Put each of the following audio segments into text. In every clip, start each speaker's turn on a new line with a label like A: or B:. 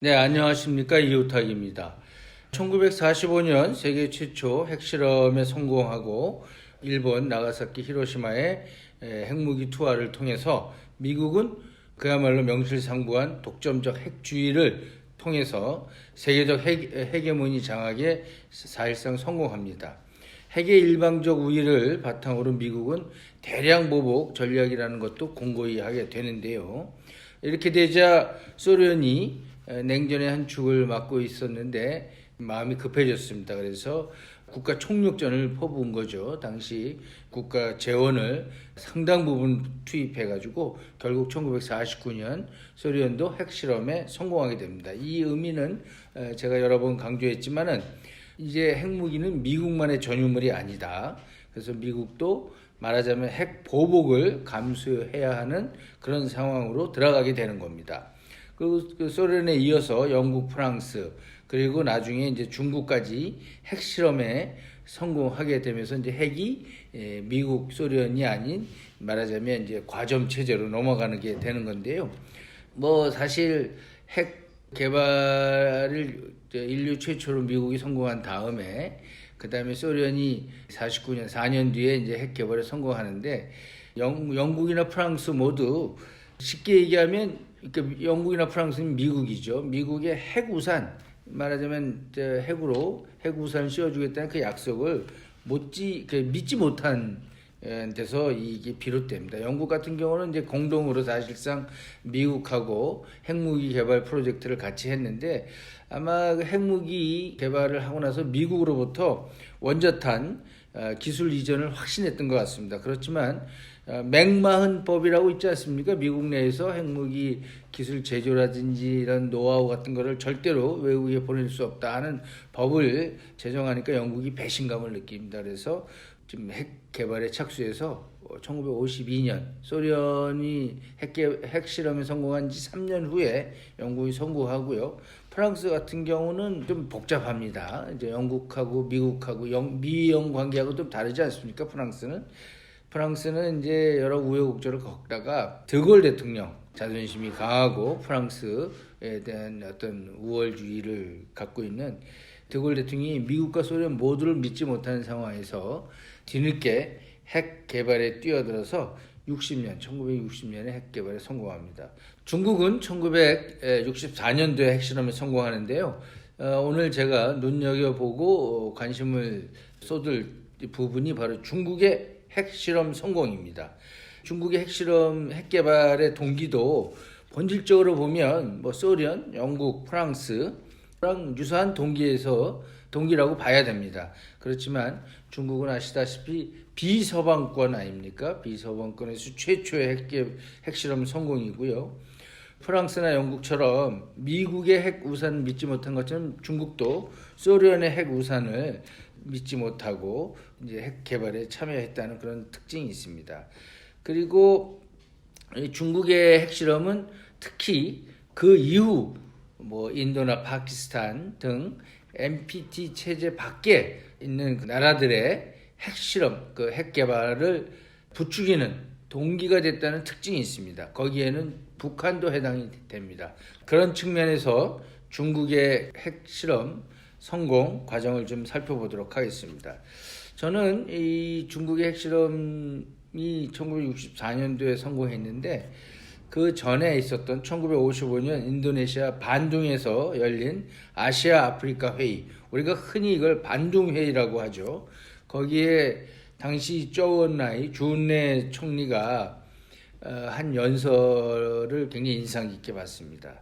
A: 네, 안녕하십니까. 이호탁입니다. 1945년 세계 최초 핵실험에 성공하고 일본 나가사키 히로시마의 핵무기 투하를 통해서 미국은 그야말로 명실상부한 독점적 핵주의를 통해서 세계적 헤게모니 장악에 사실상 성공합니다. 핵의 일방적 우위를 바탕으로 미국은 대량 보복 전략이라는 것도 공고히 하게 되는데요. 이렇게 되자 소련이 냉전의 한 축을 맡고 있었는데 마음이 급해졌습니다. 그래서 국가 총력전을 퍼부은 거죠. 당시 국가 재원을 상당 부분 투입해가지고 결국 1949년 소련도 핵실험에 성공하게 됩니다. 이 의미는 제가 여러 번 강조했지만은 이제 핵무기는 미국만의 전유물이 아니다. 그래서 미국도 말하자면 핵 보복을 감수해야 하는 그런 상황으로 들어가게 되는 겁니다. 그 소련에 이어서 영국, 프랑스, 그리고 나중에 이제 중국까지 핵실험에 성공하게 되면서 이제 핵이 미국, 소련이 아닌 말하자면 이제 과점 체제로 넘어가는 게 되는 건데요. 뭐 사실 핵 개발을 인류 최초로 미국이 성공한 다음에 그다음에 소련이 49년 4년 뒤에 이제 핵 개발에 성공하는데 영국이나 프랑스 모두 쉽게 얘기하면 그러니까 영국이나 프랑스는 미국이죠. 미국의 핵우산 말하자면 핵으로 핵우산을 씌워주겠다는 그 약속을 믿지 못한 데서 이게 비롯됩니다. 영국 같은 경우는 이제 공동으로 사실상 미국하고 핵무기 개발 프로젝트를 같이 했는데 아마 그 핵무기 개발을 하고 나서 미국으로부터 원자탄 기술 이전을 확신했던 것 같습니다. 그렇지만 맥마흔법이라고 있지 않습니까? 미국 내에서 핵무기 기술 제조라든지 이런 노하우 같은 거를 절대로 외국에 보낼 수 없다 하는 법을 제정하니까 영국이 배신감을 느낍니다. 그래서 지금 핵 개발에 착수해서 1952년 소련이 핵실험에 성공한 지 3년 후에 영국이 성공하고요. 프랑스 같은 경우는 좀 복잡합니다. 이제 영국하고 미국하고 미영 관계하고 좀 다르지 않습니까? 프랑스는 이제 여러 우여곡절을 겪다가 드골 대통령 자존심이 강하고 프랑스에 대한 어떤 우월주의를 갖고 있는 드골 대통령이 미국과 소련 모두를 믿지 못하는 상황에서 뒤늦게 핵 개발에 뛰어들어서 1960년에 핵 개발에 성공합니다. 중국은 1964년도에 핵실험에 성공하는데요. 오늘 제가 눈여겨보고 관심을 쏟을 부분이 바로 중국의 핵실험 성공입니다. 중국의 핵 개발의 동기도 본질적으로 보면 뭐 소련, 영국, 프랑스랑 유사한 동기라고 봐야 됩니다. 그렇지만 중국은 아시다시피 비서방권 아닙니까? 비서방권에서 최초의 핵실험 성공이고요. 프랑스나 영국처럼 미국의 핵우산을 믿지 못한 것처럼 중국도 소련의 핵우산을 믿지 못하고 이제 핵 개발에 참여했다는 그런 특징이 있습니다. 그리고 중국의 핵실험은 특히 그 이후 뭐 인도나 파키스탄 등 NPT 체제 밖에 있는 나라들의 핵실험, 그 핵 개발을 부추기는 동기가 됐다는 특징이 있습니다. 거기에는 북한도 해당이 됩니다. 그런 측면에서 중국의 핵실험 성공 과정을 좀 살펴보도록 하겠습니다. 저는 이 중국의 핵실험이 1964년도에 성공했는데 그 전에 있었던 1955년 인도네시아 반둥에서 열린 아시아 아프리카 회의, 우리가 흔히 이걸 반둥 회의라고 하죠. 거기에 당시 쪼은라이 주은래 총리가 한 연설을 굉장히 인상 깊게 봤습니다.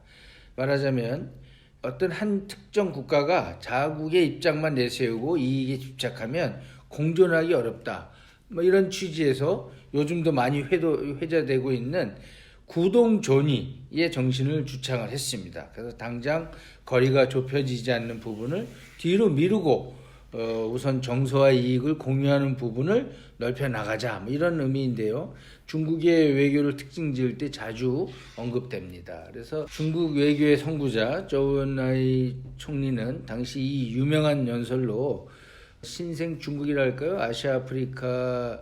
A: 말하자면 어떤 한 특정 국가가 자국의 입장만 내세우고 이익에 집착하면 공존하기 어렵다. 뭐 이런 취지에서 요즘도 많이 회자되고 있는 구동존의의 정신을 주창을 했습니다. 그래서 당장 거리가 좁혀지지 않는 부분을 뒤로 미루고 우선 정서와 이익을 공유하는 부분을 넓혀 나가자, 뭐 이런 의미인데요. 중국의 외교를 특징 지을 때 자주 언급됩니다. 그래서 중국 외교의 선구자周恩来총리는 당시 이 유명한 연설로 신생 중국이랄까요? 아시아 아프리카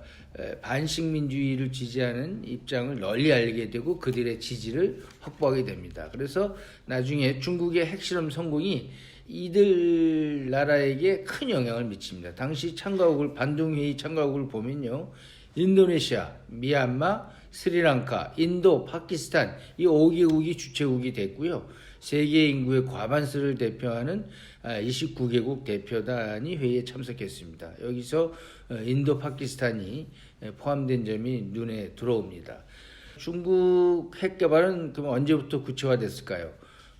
A: 반식민주의를 지지하는 입장을 널리 알게 되고 그들의 지지를 확보하게 됩니다. 그래서 나중에 중국의 핵실험 성공이 이들 나라에게 큰 영향을 미칩니다. 당시 참가국을 반동회의 참가국을 보면요. 인도네시아, 미얀마, 스리랑카, 인도, 파키스탄 이 5개국이 주최국이 됐고요. 세계 인구의 과반수를 대표하는 29개국 대표단이 회의에 참석했습니다. 여기서 인도, 파키스탄이 포함된 점이 눈에 들어옵니다. 중국 핵 개발은 그럼 언제부터 구체화됐을까요?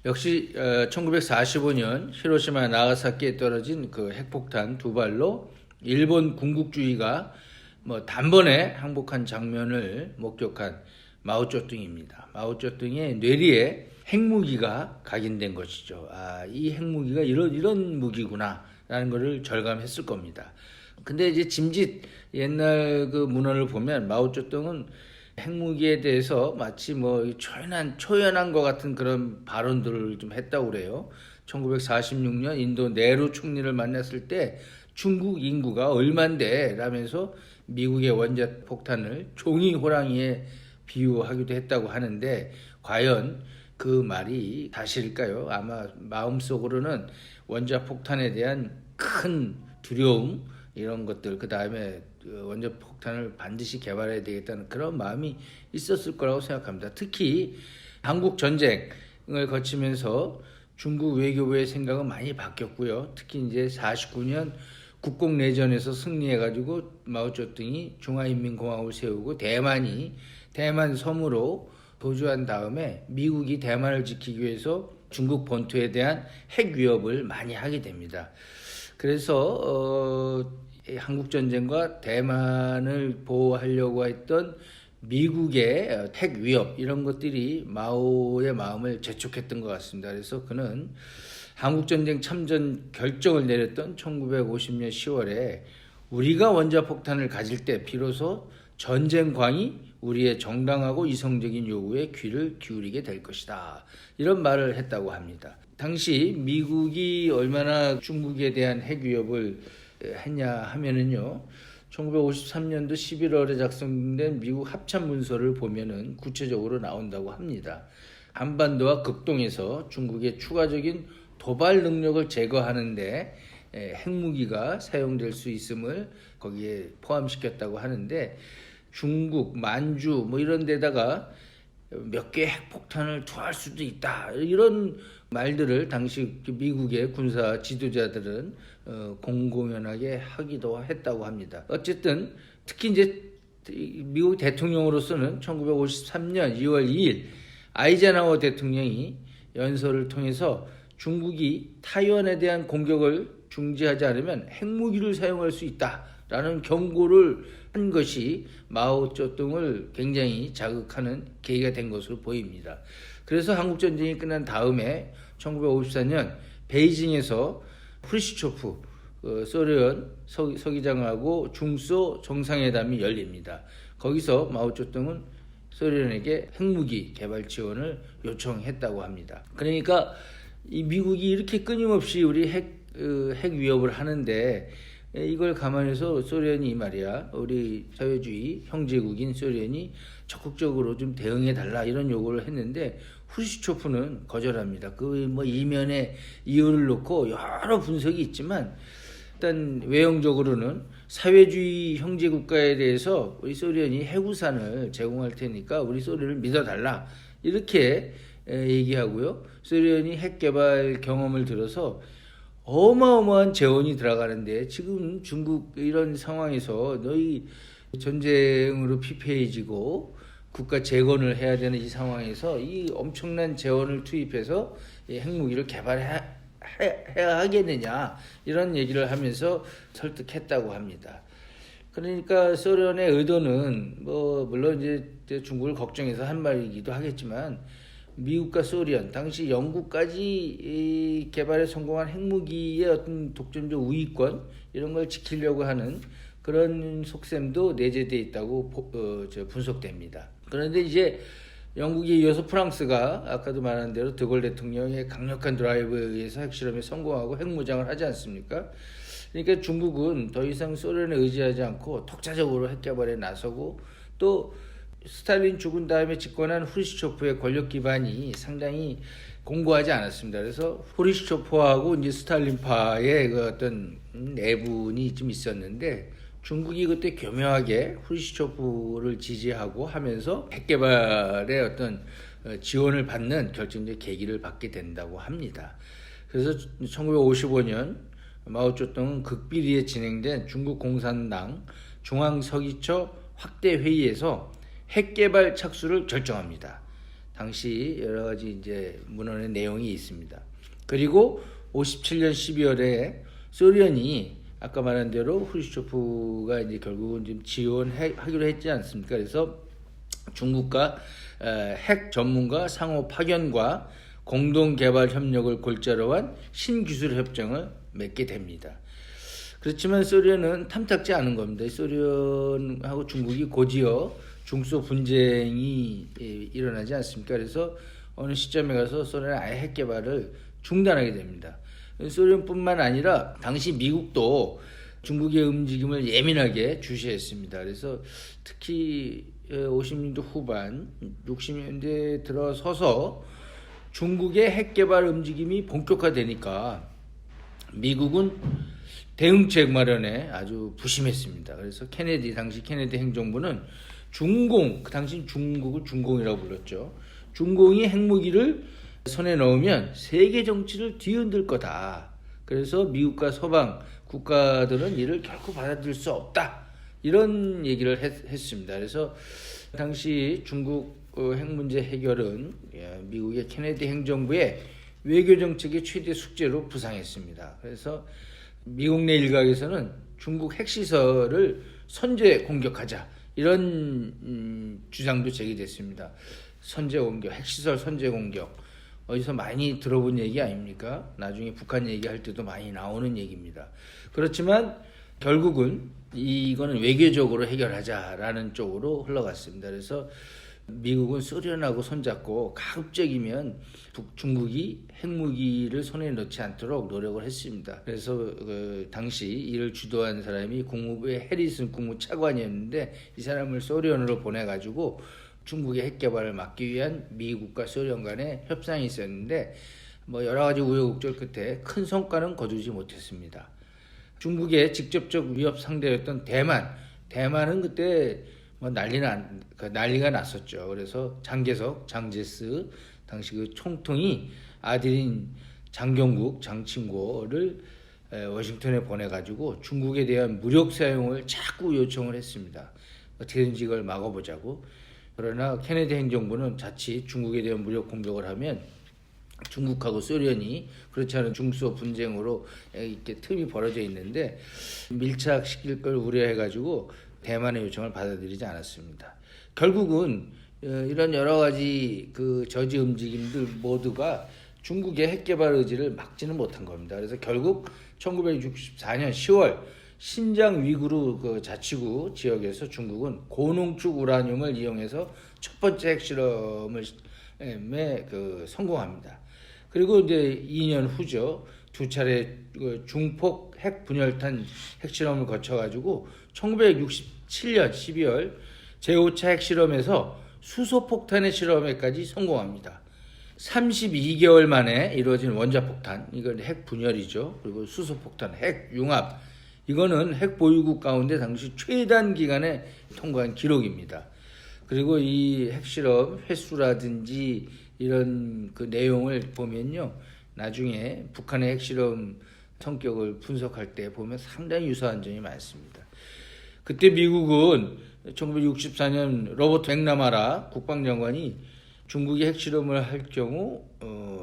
A: 역시 1945년 히로시마 나가사키에 떨어진 그 핵폭탄 두 발로 일본 군국주의가 단번에 항복한 장면을 목격한 마오쩌둥입니다. 마오쩌둥의 뇌리에 핵무기가 각인된 것이죠. 이 핵무기가 이런 무기구나라는 것을 절감했을 겁니다. 근데 이제 짐짓 옛날 그 문헌을 보면 마오쩌둥은 핵무기에 대해서 마치 초연한 것 같은 그런 발언들을 좀 했다고 그래요. 1946년 인도 네루 총리를 만났을 때 중국 인구가 얼만데 라면서 미국의 원자폭탄을 종이 호랑이에 비유하기도 했다고 하는데 과연 그 말이 사실일까요? 아마 마음속으로는 원자폭탄에 대한 큰 두려움 이런 것들 그 다음에 원자폭탄을 반드시 개발해야 되겠다는 그런 마음이 있었을 거라고 생각합니다. 특히 한국 전쟁을 거치면서 중국 외교부의 생각은 많이 바뀌었고요. 특히 이제 49년 국공내전에서 승리해가지고 마오쩌둥이 중화인민공화국을 세우고 대만이 대만 섬으로 도주한 다음에 미국이 대만을 지키기 위해서 중국 본토에 대한 핵 위협을 많이 하게 됩니다. 그래서 한국전쟁과 대만을 보호하려고 했던 미국의 핵 위협 이런 것들이 마오의 마음을 재촉했던 것 같습니다. 그래서 그는 한국전쟁 참전 결정을 내렸던 1950년 10월에 우리가 원자폭탄을 가질 때 비로소 전쟁광이 우리의 정당하고 이성적인 요구에 귀를 기울이게 될 것이다. 이런 말을 했다고 합니다. 당시 미국이 얼마나 중국에 대한 핵 위협을 했냐 하면은요. 1953년도 11월에 작성된 미국 합참 문서를 보면은 구체적으로 나온다고 합니다. 한반도와 극동에서 중국의 추가적인 도발 능력을 제거하는데 핵무기가 사용될 수 있음을 거기에 포함시켰다고 하는데 중국, 만주 이런 데다가 몇 개의 핵폭탄을 투하할 수도 있다. 이런 말들을 당시 미국의 군사 지도자들은 공공연하게 하기도 했다고 합니다. 어쨌든 특히 이제 미국 대통령으로서는 1953년 2월 2일 아이젠하워 대통령이 연설을 통해서 중국이 타이완에 대한 공격을 중지하지 않으면 핵무기를 사용할 수 있다라는 경고를 한 것이 마오쩌둥을 굉장히 자극하는 계기가 된 것으로 보입니다. 그래서 한국전쟁이 끝난 다음에 1954년 베이징에서 프루시초프 소련 서기장하고 중소 정상회담이 열립니다. 거기서 마오쩌둥은 소련에게 핵무기 개발 지원을 요청했다고 합니다. 그러니까 이 미국이 이렇게 끊임없이 우리 핵 위협을 하는데 이걸 감안해서 소련이 말이야 우리 사회주의 형제국인 소련이 적극적으로 좀 대응해달라 이런 요구를 했는데 후르시초프는 거절합니다. 그 이면에 이유를 놓고 여러 분석이 있지만 일단 외형적으로는 사회주의 형제국가에 대해서 우리 소련이 핵우산을 제공할 테니까 우리 소련을 믿어달라 이렇게 얘기하고요. 소련이 핵 개발 경험을 들어서 어마어마한 재원이 들어가는데 지금 중국 이런 상황에서 너희 전쟁으로 피폐해지고 국가 재건을 해야 되는 이 상황에서 이 엄청난 재원을 투입해서 이 핵무기를 개발해야 하겠느냐 이런 얘기를 하면서 설득했다고 합니다. 그러니까 소련의 의도는 물론 이제 중국을 걱정해서 한 말이기도 하겠지만 미국과 소련, 당시 영국까지 개발에 성공한 핵무기의 어떤 독점적 우위권 이런 걸 지키려고 하는 그런 속셈도 내재되어 있다고 분석됩니다. 그런데 이제 영국에 이어서 프랑스가 아까도 말한 대로 드골 대통령의 강력한 드라이브에 의해서 핵실험에 성공하고 핵무장을 하지 않습니까? 그러니까 중국은 더 이상 소련에 의지하지 않고 독자적으로 핵 개발에 나서고 또 스탈린 죽은 다음에 집권한 후르시초프의 권력 기반이 상당히 공고하지 않았습니다. 그래서 후르시초프하고 이제 스탈린파의 그 어떤 내분이 좀 있었는데 중국이 그때 교묘하게 후르시초프를 지지하고 하면서 핵 개발의 어떤 지원을 받는 결정적 계기를 받게 된다고 합니다. 그래서 1955년 마오쩌둥은 극비리에 진행된 중국 공산당 중앙서기처 확대 회의에서 핵 개발 착수를 결정합니다. 당시 여러 가지 이제 문헌의 내용이 있습니다. 그리고 57년 12월에 소련이 아까 말한 대로 후르시초프가 이제 결국은 좀 지원하기로 했지 않습니까? 그래서 중국과 핵 전문가 상호 파견과 공동 개발 협력을 골자로 한 신기술 협정을 맺게 됩니다. 그렇지만 소련은 탐탁지 않은 겁니다. 소련하고 중국이 곧이어 중소 분쟁이 일어나지 않습니까? 그래서 어느 시점에 가서 소련은 아예 핵 개발을 중단하게 됩니다. 소련뿐만 아니라 당시 미국도 중국의 움직임을 예민하게 주시했습니다. 그래서 특히 50년대 후반, 60년대 들어서서 중국의 핵 개발 움직임이 본격화되니까 미국은 대응책 마련에 아주 부심했습니다. 그래서 당시 케네디 행정부는 그 당시 중국을 중공이라고 불렀죠. 중공이 핵무기를 손에 넣으면 세계 정치를 뒤흔들 거다. 그래서 미국과 서방 국가들은 이를 결코 받아들일 수 없다. 이런 얘기를 했습니다. 그래서 당시 중국 핵 문제 해결은 미국의 케네디 행정부의 외교 정책의 최대 숙제로 부상했습니다. 그래서 미국 내 일각에서는 중국 핵시설을 선제 공격하자 이런 주장도 제기됐습니다. 선제 공격, 핵시설 선제 공격 어디서 많이 들어본 얘기 아닙니까? 나중에 북한 얘기할 때도 많이 나오는 얘기입니다. 그렇지만 결국은 이거는 외교적으로 해결하자라는 쪽으로 흘러갔습니다. 그래서 미국은 소련하고 손잡고 가급적이면 중국이 핵무기를 손에 넣지 않도록 노력을 했습니다. 그래서 당시 이를 주도한 사람이 국무부의 해리슨 국무차관이었는데 이 사람을 소련으로 보내가지고 중국의 핵 개발을 막기 위한 미국과 소련 간의 협상이 있었는데 여러 가지 우여곡절 끝에 큰 성과는 거두지 못했습니다. 중국의 직접적 위협 상대였던 대만은 그때 난리가 났었죠. 그래서 장제스 당시 그 총통이 아들인 장친고를 워싱턴에 보내가지고 중국에 대한 무력 사용을 자꾸 요청을 했습니다. 어떻게든지 이걸 막아보자고. 그러나 케네디 행정부는 자칫 중국에 대한 무력 공격을 하면 중국하고 소련이 그렇지 않은 중소 분쟁으로 이렇게 틈이 벌어져 있는데 밀착시킬 걸 우려해가지고 대만의 요청을 받아들이지 않았습니다. 결국은 이런 여러 가지 그 저지 움직임들 모두가 중국의 핵 개발 의지를 막지는 못한 겁니다. 그래서 결국 1964년 10월 신장 위구르 그 자치구 지역에서 중국은 고농축 우라늄을 이용해서 첫 번째 핵실험을 성공합니다. 그리고 이제 2년 후죠. 두 차례 중폭 핵 분열탄 핵실험을 거쳐가지고 1967년 12월 제5차 핵실험에서 수소폭탄의 실험에까지 성공합니다. 32개월 만에 이루어진 원자폭탄, 이건 핵 분열이죠. 그리고 수소폭탄, 핵 융합, 이거는 핵 보유국 가운데 당시 최단 기간에 통과한 기록입니다. 그리고 이 핵실험 횟수라든지 이런 그 내용을 보면요, 나중에 북한의 핵실험 성격을 분석할 때 보면 상당히 유사한 점이 많습니다. 그때 미국은 1964년 로버트 맥나마라 국방장관이 중국이 핵실험을 할 경우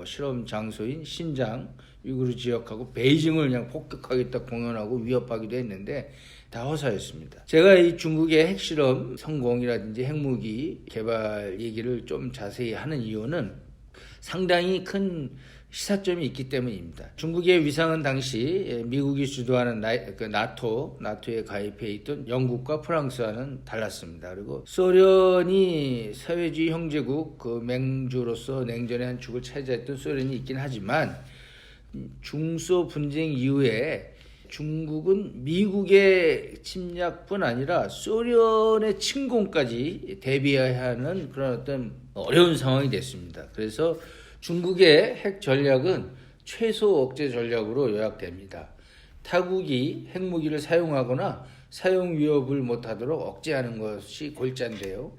A: 실험 장소인 신장 위구르 지역하고 베이징을 그냥 폭격하겠다 공언하고 위협하기도 했는데 다 허사였습니다. 제가 이 중국의 핵실험 성공이라든지 핵무기 개발 얘기를 좀 자세히 하는 이유는 상당히 큰 시사점이 있기 때문입니다. 중국의 위상은 당시 미국이 주도하는 나토에 가입해 있던 영국과 프랑스와는 달랐습니다. 그리고 소련이 사회주의 형제국 그 맹주로서 냉전의 한 축을 차지했던 소련이 있긴 하지만 중소 분쟁 이후에 중국은 미국의 침략뿐 아니라 소련의 침공까지 대비해야 하는 그런 어떤 어려운 상황이 됐습니다. 그래서 중국의 핵 전략은 최소 억제 전략으로 요약됩니다. 타국이 핵무기를 사용하거나 사용 위협을 못하도록 억제하는 것이 골자인데요.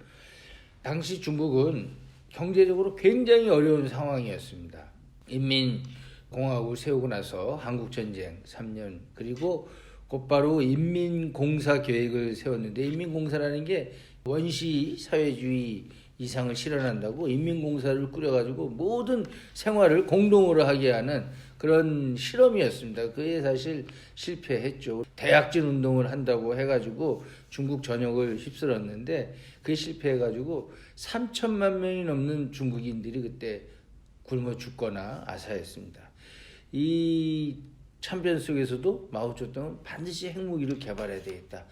A: 당시 중국은 경제적으로 굉장히 어려운 상황이었습니다. 인민공화국을 세우고 나서 한국전쟁 3년, 그리고 곧바로 인민공사 계획을 세웠는데, 인민공사라는 게 원시 사회주의 이상을 실현한다고 인민공사를 꾸려가지고 모든 생활을 공동으로 하게 하는 그런 실험이었습니다. 그게 사실 실패했죠. 대약진 운동을 한다고 해가지고 중국 전역을 휩쓸었는데, 그게 실패해가지고 3천만 명이 넘는 중국인들이 그때 굶어 죽거나 아사했습니다. 이 참변 속에서도 마오쩌둥은 반드시 핵무기를 개발해야 되겠다.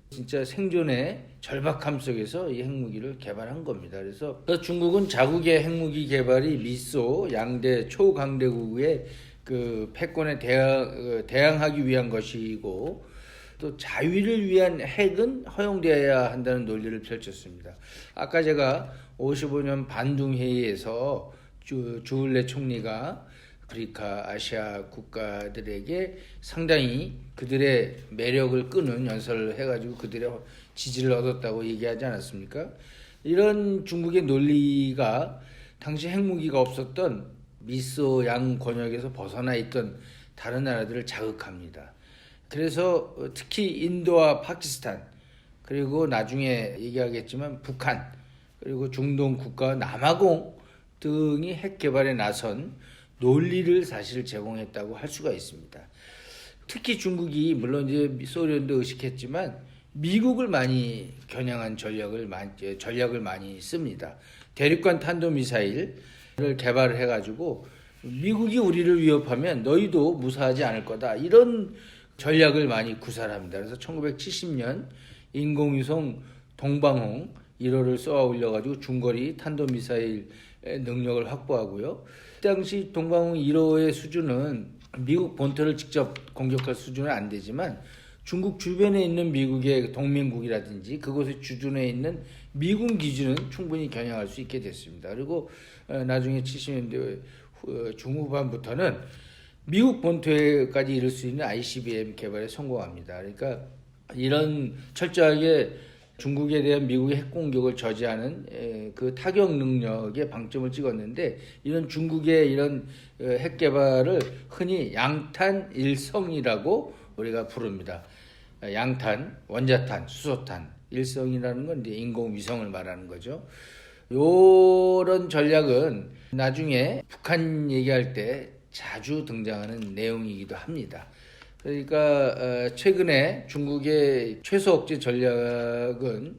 A: 진짜 생존의 절박함 속에서 이 핵무기를 개발한 겁니다. 그래서 중국은 자국의 핵무기 개발이 미소 양대 초강대국의 그 패권에 대항하기 위한 것이고, 또 자위를 위한 핵은 허용되어야 한다는 논리를 펼쳤습니다. 아까 제가 55년 반둥 회의에서 주울레 총리가 아프리카, 아시아 국가들에게 상당히 그들의 매력을 끄는 연설을 해가지고 그들의 지지를 얻었다고 얘기하지 않았습니까? 이런 중국의 논리가 당시 핵무기가 없었던 미소 양 권역에서 벗어나 있던 다른 나라들을 자극합니다. 그래서 특히 인도와 파키스탄, 그리고 나중에 얘기하겠지만 북한, 그리고 중동 국가 남아공 등이 핵 개발에 나선 논리를 사실 제공했다고 할 수가 있습니다. 특히 중국이 물론 이제 소련도 의식했지만 미국을 많이 겨냥한 전략을 많이 씁니다. 대륙간 탄도미사일을 개발을 해가지고 미국이 우리를 위협하면 너희도 무사하지 않을 거다, 이런 전략을 많이 구사합니다. 그래서 1970년 인공위성 동방홍 1호를 쏘아 올려가지고 중거리 탄도미사일 능력을 확보하고요. 그 당시 동방홍 1호의 수준은 미국 본토를 직접 공격할 수준은 안 되지만 중국 주변에 있는 미국의 동맹국이라든지 그곳의 주둔에 있는 미군 기준은 충분히 겨냥할 수 있게 됐습니다. 그리고 나중에 70년대 중후반부터는 미국 본토에까지 이를 수 있는 ICBM 개발에 성공합니다. 그러니까 이런 철저하게 중국에 대한 미국의 핵 공격을 저지하는 그 타격 능력에 방점을 찍었는데, 이런 중국의 이런 핵 개발을 흔히 양탄 일성이라고 우리가 부릅니다. 양탄, 원자탄, 수소탄, 일성이라는 건 이제 인공위성을 말하는 거죠. 요런 전략은 나중에 북한 얘기할 때 자주 등장하는 내용이기도 합니다. 그러니까 최근에 중국의 최소 억제 전략은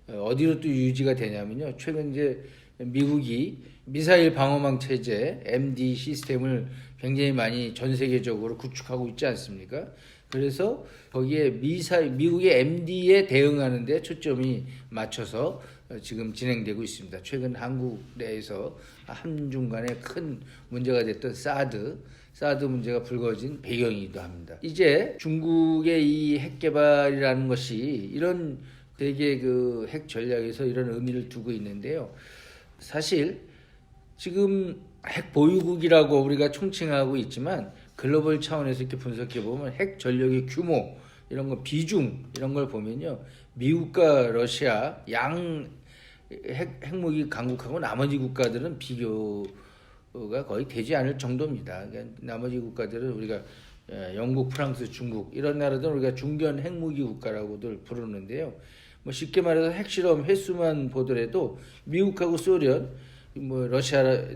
A: 어디로 또 유지가 되냐면요. 최근 이제 미국이 미사일 방어망 체제 MD 시스템을 굉장히 많이 전 세계적으로 구축하고 있지 않습니까? 그래서 거기에 미국의 MD에 대응하는 데 초점이 맞춰서 지금 진행되고 있습니다. 최근 한국 내에서 한중간에 큰 문제가 됐던 사드 문제가 불거진 배경이기도 합니다. 이제 중국의 이 핵 개발이라는 것이 이런 되게 그 핵 전략에서 이런 의미를 두고 있는데요. 사실 지금 핵 보유국이라고 우리가 총칭하고 있지만 글로벌 차원에서 이렇게 분석해 보면 핵 전력의 규모, 이런 거 비중, 이런 걸 보면요, 미국과 러시아 양 핵무기 강국하고 나머지 국가들은 비교가 거의 되지 않을 정도입니다. 그러니까 나머지 국가들은 우리가 영국, 프랑스, 중국 이런 나라들은 우리가 중견 핵무기 국가라고들 부르는데요. 뭐 쉽게 말해서 핵실험 횟수만 보더라도 미국하고 소련,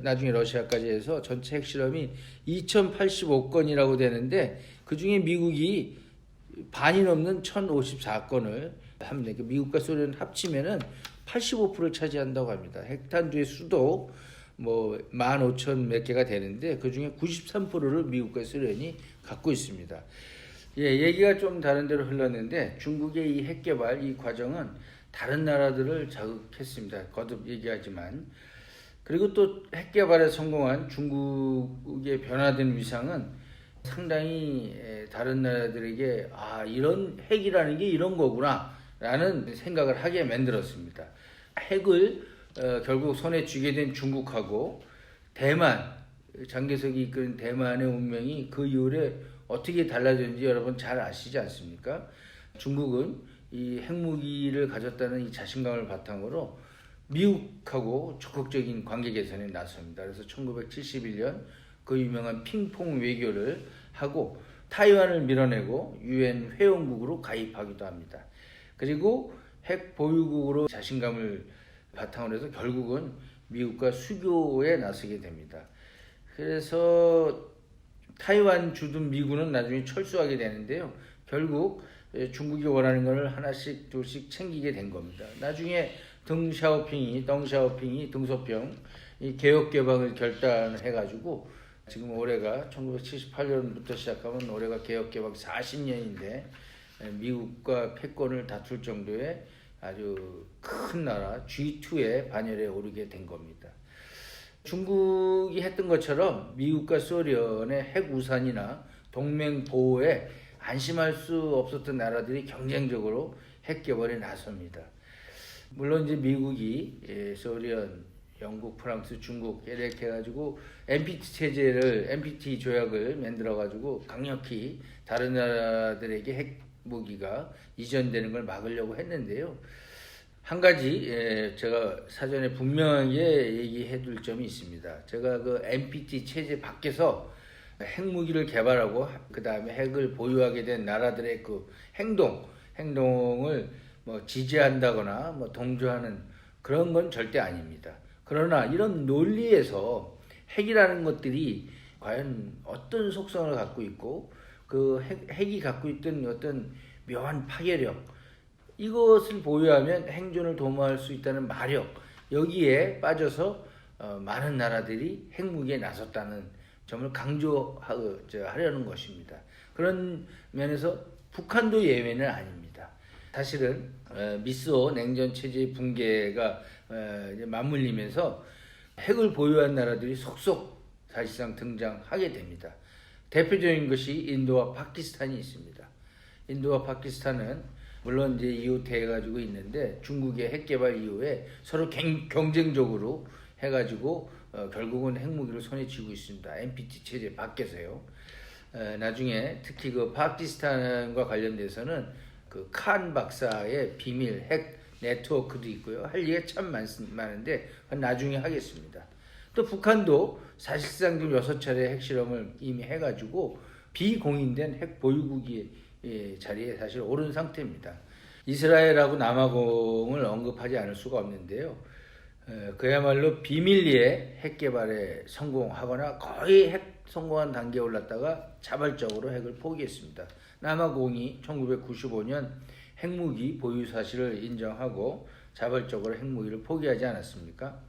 A: 나중에 러시아까지 해서 전체 핵실험이 2085건이라고 되는데, 그 중에 미국이 반이 넘는 1054건을 합니다. 그러니까 미국과 소련 합치면은 85%를 차지한다고 합니다. 핵탄두의 수도 15,000 몇 개가 되는데 그 중에 93%를 미국과 소련이 갖고 있습니다. 얘기가 좀 다른 데로 흘렀는데 중국의 이 핵 개발 이 과정은 다른 나라들을 자극했습니다. 거듭 얘기하지만. 그리고 또 핵 개발에 성공한 중국의 변화된 위상은 상당히 다른 나라들에게 이런 핵이라는 게 이런 거구나 라는 생각을 하게 만들었습니다. 핵을 결국 손에 쥐게 된 중국하고 대만, 장개석이 이끄는 대만의 운명이 그 이후에 어떻게 달라졌는지 여러분 잘 아시지 않습니까? 중국은 이 핵무기를 가졌다는 이 자신감을 바탕으로 미국하고 적극적인 관계 개선에 나섭니다. 그래서 1971년 그 유명한 핑퐁 외교를 하고 타이완을 밀어내고 유엔 회원국으로 가입하기도 합니다. 그리고 핵 보유국으로 자신감을 바탕으로 해서 결국은 미국과 수교에 나서게 됩니다. 그래서 타이완 주둔 미군은 나중에 철수하게 되는데요. 결국 중국이 원하는 것을 하나씩 둘씩 챙기게 된 겁니다. 나중에 덩샤오핑이 등소평 이 개혁 개방을 결단해가지고 지금 올해가 1978년부터 시작하면 올해가 개혁 개방 40년인데 미국과 패권을 다툴 정도의 아주 큰 나라 G2의 반열에 오르게 된 겁니다. 중국이 했던 것처럼 미국과 소련의 핵 우산이나 동맹 보호에 안심할 수 없었던 나라들이 경쟁적으로 핵 개발에 나섭니다. 물론 이제 미국이 소련, 영국, 프랑스, 중국 이렇게 해가지고 NPT 조약을 만들어가지고 강력히 다른 나라들에게 핵무기가 이전되는 걸 막으려고 했는데요. 한 가지 제가 사전에 분명하게 얘기해 둘 점이 있습니다. 제가 그 NPT 체제 밖에서 핵무기를 개발하고 그 다음에 핵을 보유하게 된 나라들의 그 행동을 뭐 지지한다거나 뭐 동조하는 그런 건 절대 아닙니다. 그러나 이런 논리에서 핵이라는 것들이 과연 어떤 속성을 갖고 있고 그 핵이 갖고 있던 어떤 묘한 파괴력, 이것을 보유하면 행존을 도모할 수 있다는 마력, 여기에 빠져서 많은 나라들이 핵무기에 나섰다는 점을 강조하려는 것입니다. 그런 면에서 북한도 예외는 아닙니다. 사실은 미소 냉전 체제의 붕괴가 맞물리면서 핵을 보유한 나라들이 속속 사실상 등장하게 됩니다. 대표적인 것이 인도와 파키스탄이 있습니다. 인도와 파키스탄은 물론 이제 이웃해가지고 있는데 중국의 핵 개발 이후에 서로 경쟁적으로 해가지고 결국은 핵무기를 손에 쥐고 있습니다. NPT 체제 밖에서요. 나중에 특히 그 파키스탄과 관련돼서는 그 칸 박사의 비밀 핵 네트워크도 있고요. 할 얘기가 참 많은데 나중에 하겠습니다. 또 북한도 사실상 지금 6차례 핵실험을 이미 해가지고 비공인된 핵 보유국이 자리에 사실 오른 상태입니다. 이스라엘하고 남아공을 언급하지 않을 수가 없는데요. 그야말로 비밀리에 핵 개발에 성공하거나 거의 핵 성공한 단계에 올랐다가 자발적으로 핵을 포기했습니다. 남아공이 1995년 핵무기 보유 사실을 인정하고 자발적으로 핵무기를 포기하지 않았습니까?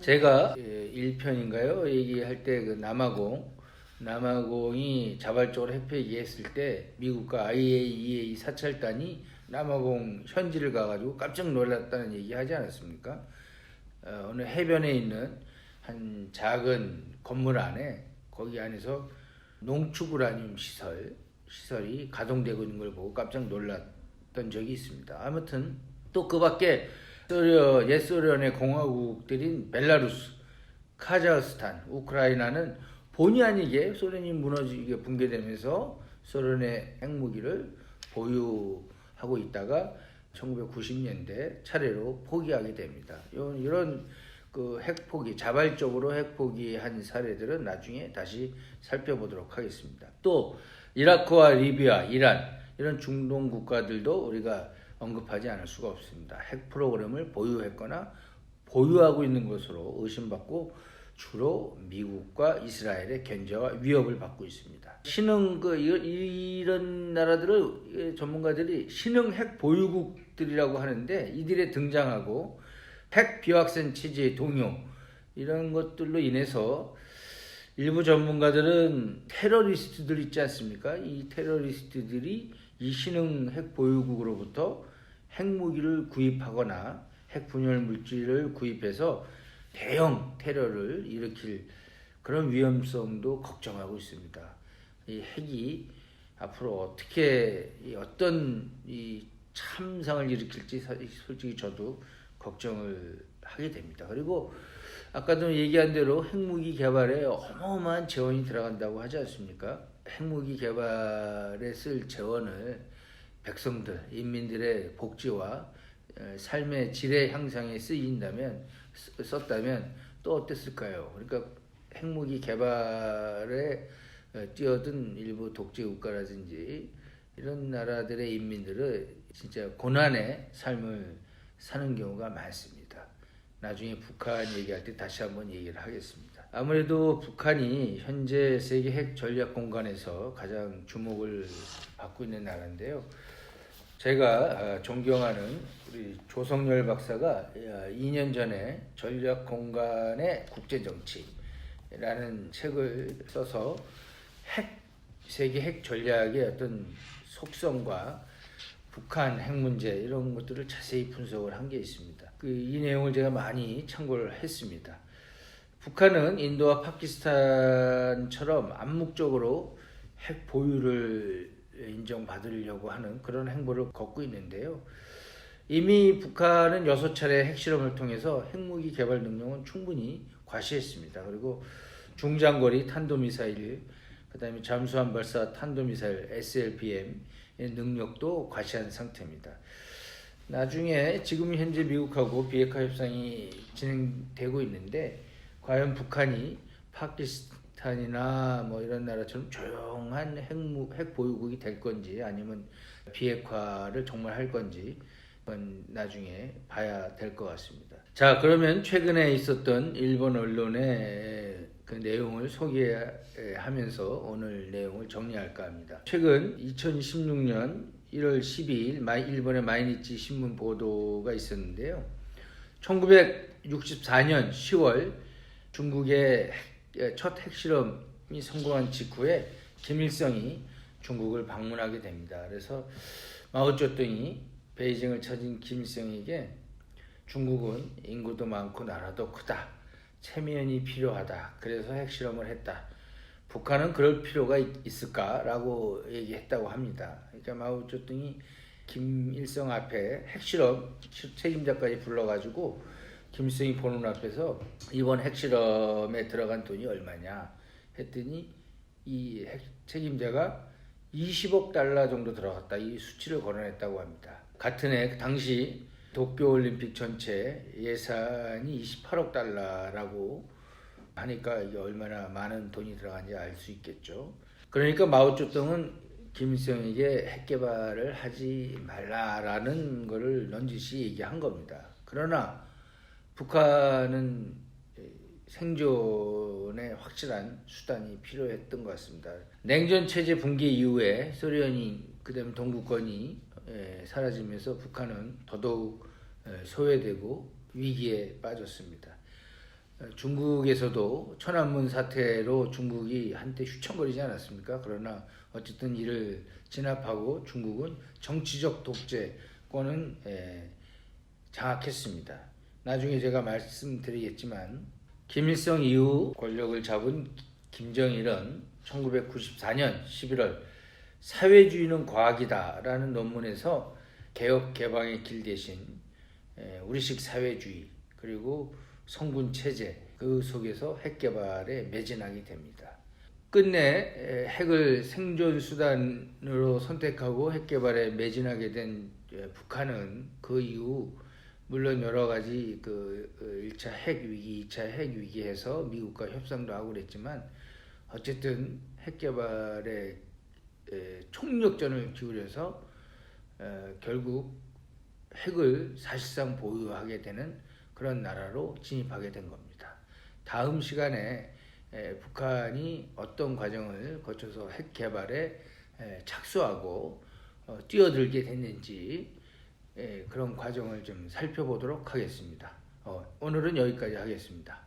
A: 제가 1편인가요? 얘기할 때 그 남아공이 자발적으로 핵 폐기했을 때 미국과 IAEA 사찰단이 남아공 현지를 가가지고 깜짝 놀랐다는 얘기 하지 않았습니까? 어느 해변에 있는 한 작은 건물 안에 거기 안에서 농축우라늄 시설이 가동되고 있는 걸 보고 깜짝 놀랐던 적이 있습니다. 아무튼 또 그 밖에 옛 소련의 공화국들인 벨라루스, 카자흐스탄, 우크라이나는 본의 아니게 소련이 무너지게 붕괴되면서 소련의 핵무기를 보유하고 있다가 1990년대 차례로 포기하게 됩니다. 이런 그 핵포기, 자발적으로 핵포기한 사례들은 나중에 다시 살펴보도록 하겠습니다. 또 이라크와 리비아, 이란 이런 중동 국가들도 우리가 언급하지 않을 수가 없습니다. 핵 프로그램을 보유했거나 보유하고 있는 것으로 의심받고 주로 미국과 이스라엘의 견제와 위협을 받고 있습니다. 이런 나라들을 전문가들이 신흥 핵 보유국들이라고 하는데 이들에 등장하고 핵 비확산 체제의 동요 이런 것들로 인해서 일부 전문가들은 테러리스트들 있지 않습니까? 이 테러리스트들이 이 신흥 핵 보유국으로부터 핵무기를 구입하거나 핵 분열 물질을 구입해서 대형 테러를 일으킬 그런 위험성도 걱정하고 있습니다. 이 핵이 앞으로 어떻게 어떤 이 참상을 일으킬지 솔직히 저도 걱정을 하게 됩니다. 그리고 아까도 얘기한 대로 핵무기 개발에 어마어마한 재원이 들어간다고 하지 않습니까? 핵무기 개발에 쓸 재원을 백성들, 인민들의 복지와 삶의 질의 향상에 썼다면 또 어땠을까요? 그러니까 핵무기 개발에 뛰어든 일부 독재 국가라든지 이런 나라들의 인민들은 진짜 고난의 삶을 사는 경우가 많습니다. 나중에 북한 얘기할 때 다시 한번 얘기를 하겠습니다. 아무래도 북한이 현재 세계 핵 전략 공간에서 가장 주목을 받고 있는 나라인데요. 제가 존경하는 우리 조성열 박사가 2년 전에 전략 공간의 국제정치라는 책을 써서 세계 핵 전략의 어떤 속성과 북한 핵 문제 이런 것들을 자세히 분석을 한 게 있습니다. 이 내용을 제가 많이 참고를 했습니다. 북한은 인도와 파키스탄처럼 암묵적으로 핵 보유를 인정받으려고 하는 그런 행보를 걷고 있는데요. 이미 북한은 6차례 핵실험을 통해서 핵무기 개발 능력은 충분히 과시했습니다. 그리고 중장거리 탄도미사일, 그 다음에 잠수함 발사 탄도미사일 SLBM의 능력도 과시한 상태입니다. 나중에 지금 현재 미국하고 비핵화 협상이 진행되고 있는데 과연 북한이 파키스탄이나 뭐 이런 나라처럼 조용한 핵 보유국이 될 건지 아니면 비핵화를 정말 할 건지 그건 나중에 봐야 될 것 같습니다. 자, 그러면 최근에 있었던 일본 언론의 그 내용을 소개하면서 오늘 내용을 정리할까 합니다. 최근 2016년 1월 12일 일본의 마이니치 신문 보도가 있었는데요. 1964년 10월 중국의 첫 핵실험이 성공한 직후에 김일성이 중국을 방문하게 됩니다. 그래서 마오쩌둥이 베이징을 찾은 김일성에게 중국은 인구도 많고 나라도 크다. 체면이 필요하다. 그래서 핵실험을 했다. 북한은 그럴 필요가 있을까라고 얘기했다고 합니다. 그러니까 마오쩌둥이 김일성 앞에 핵실험 책임자까지 불러가지고 김일성이 보는 앞에서 이번 핵실험에 들어간 돈이 얼마냐 했더니 이 책임자가 20억 달러 정도 들어갔다. 이 수치를 거론했다고 합니다. 같은 해 당시 도쿄올림픽 전체 예산이 28억 달러라고 하니까 이게 얼마나 많은 돈이 들어간지 알 수 있겠죠. 그러니까 마오쩌둥은 김일성에게 핵 개발을 하지 말라라는 것을 넌지시 얘기한 겁니다. 그러나 북한은 생존에 확실한 수단이 필요했던 것 같습니다. 냉전 체제 붕괴 이후에 소련이 그다음에 동구권이 사라지면서 북한은 더더욱 소외되고 위기에 빠졌습니다. 중국에서도 천안문 사태로 중국이 한때 휘청거리지 않았습니까? 그러나 어쨌든 이를 진압하고 중국은 정치적 독재권은 장악했습니다. 나중에 제가 말씀드리겠지만 김일성 이후 권력을 잡은 김정일은 1994년 11월 사회주의는 과학이다 라는 논문에서 개혁 개방의 길 대신 우리식 사회주의 그리고 성군 체제 그 속에서 핵 개발에 매진하게 됩니다. 끝내 핵을 생존 수단으로 선택하고 핵 개발에 매진하게 된 북한은 그 이후 물론 여러 가지 그 1차 핵 위기, 2차 핵 위기에서 미국과 협상도 하고 그랬지만 어쨌든 핵 개발에 총력전을 기울여서 결국 핵을 사실상 보유하게 되는 그런 나라로 진입하게 된 겁니다. 다음 시간에 북한이 어떤 과정을 거쳐서 핵 개발에 착수하고 뛰어들게 됐는지 그런 과정을 좀 살펴보도록 하겠습니다. 오늘은 여기까지 하겠습니다.